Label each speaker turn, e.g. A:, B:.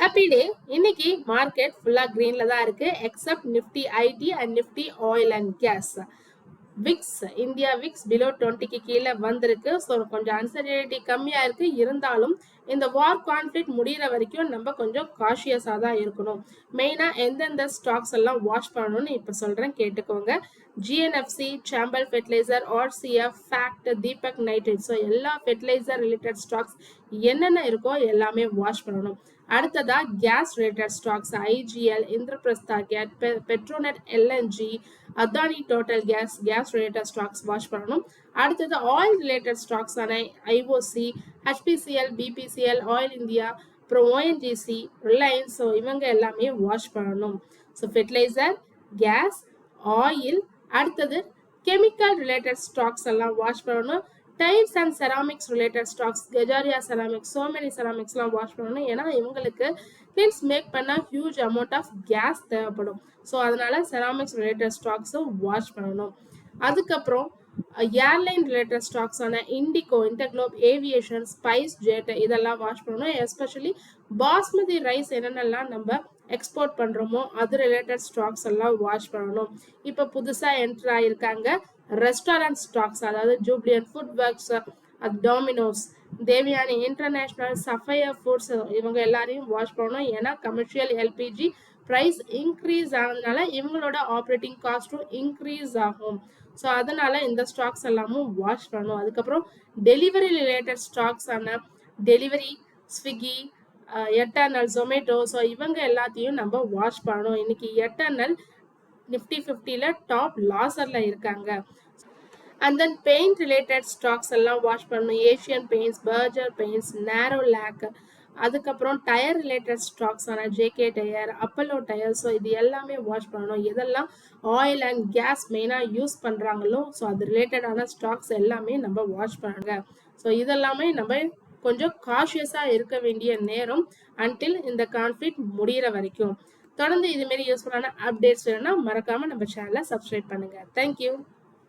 A: Happy day. இன்னைக்கு market ஃபுல்லா கிரீன்ல தான் இருக்கு except Nifty IT and Nifty oil and gas. VIX India VIX below 20க்கு கீழே வந்திருக்கு. ஸோ கொஞ்சம் அன்சர்டனிட்டி கம்மியா இருக்கு. இருந்தாலும் இந்த வார் கான்ஃபிளிக்ட் முடிகிற வரைக்கும் நம்ம கொஞ்சம் காஷியஸா தான் இருக்கணும். மெயினா எந்தெந்த ஸ்டாக்ஸ் எல்லாம் வாட்ச் பண்ணணும்னு இப்ப சொல்றேன், கேட்டுக்கோங்க. GNFC, Chambal fertiliser, RCF, FACT, Deepak nitrate. So எல்லா ஃபெர்டிலைசர் ரிலேட்டட் ஸ்டாக்ஸ் என்னென்ன இருக்கோ எல்லாமே வாட்ச் பண்ணணும். அடுத்ததா gas related stocks IGL, Indraprastha gas, Petronet LNG, Adani Total gas, gas related stocks watch பண்ணணும். அடுத்தது ஆயில் ரிலேட்டட் ஸ்டாக்ஸ் ஆன IOC, HPCL, BPCL, Oil India, அப்புறம் ஓஎன்ஜிசி, ரிலையன்ஸ். ஸோ இவங்க எல்லாமே வாட்ச் பண்ணணும். ஸோ ஃபெர்டிலைசர், கேஸ், ஆயில், அடுத்தது கெமிக்கல் ரிலேட்டட் ஸ்டாக்ஸ் எல்லாம் watch பண்ணணும். Tiles and ceramics related stocks, Kajaria ceramics, so many செராமிக்ஸ்லாம் வாட்ச் பண்ணணும். ஏன்னா இவங்களுக்கு திங்ஸ் மேக் பண்ண ஹியூஜ் அமௌண்ட் ஆஃப் கேஸ் தேவைப்படும். ஸோ அதனால செராமிக்ஸ் ரிலேட்டட் ஸ்டாக்ஸும் வாட்ச் பண்ணணும். அதுக்கப்புறம் ஏர்லைன் ரிலேட்டட் ஸ்டாக்ஸ் ஆன IndiGo, InterGlobe Aviation, Spice Jet இதெல்லாம் வாட்ச் பண்ணணும். எஸ்பெஷலி பாஸ்மதி ரைஸ் என்னென்னலாம் நம்ம எக்ஸ்போர்ட் பண்றோமோ அது ரிலேட்டட் ஸ்டாக்ஸ் எல்லாம் வாட்ச் பண்ணணும். இப்போ புதுசா என்டர் ஆயிருக்காங்க ரெஸ்டாரண்ட் ஸ்டாக்ஸ், அதாவது Jubilant food works, Domino's, Devyani International, Sapphire Foods, இவங்க எல்லாரையும் வாட்ச் பண்ணணும். ஏன்னா கமர்ஷியல் எல்பிஜி பிரைஸ் இன்க்ரீஸ் ஆனதுனால இவங்களோட ஆப்ரேட்டிங் காஸ்டும் இன்க்ரீஸ் ஆகும். ஸோ அதனால இந்த ஸ்டாக்ஸ் எல்லாமும் வாட்ச் பண்ணணும். அதுக்கப்புறம் டெலிவரி ரிலேட்டட் ஸ்டாக்ஸ் ஆன Delhivery, Swiggy, Eternal, Zomato. So இவங்க எல்லாத்தையும் நம்ம வாட்ச் பண்ணணும். இன்னைக்கு எட்டர்னல் நிஃப்டி 50ல டாப் லாசர்ல இருக்காங்க. And then paint related stocks எல்லாம் வாட்ச் பண்ணணும். Asian Paints, Berger Paints, Nerolac. அதுக்கப்புறம் டயர் ரிலேட்டட் ஸ்டாக்ஸ் ஆன JK Tyre, Apollo Tyre. So இது எல்லாமே வாட்ச் பண்ணணும். எதெல்லாம் ஆயில் அண்ட் கேஸ் மெயினாக யூஸ் பண்ணுறாங்களோ ஸோ அது ரிலேட்டடான ஸ்டாக்ஸ் எல்லாமே நம்ம வாட்ச் பண்ணுங்க. ஸோ இதெல்லாமே நம்ம கொஞ்சம் காஷியஸாக இருக்க வேண்டிய நேரம் அன்டில் இந்த கான்ஃபிளிக்ட் முடிகிற வரைக்கும். தொடர்ந்து இதுமாரி யூஸ்ஃபுல்லான அப்டேட்ஸ் வேணும்னா மறக்காம நம்ம சேனலை சப்ஸ்கிரைப் பண்ணுங்க. தேங்க்யூ.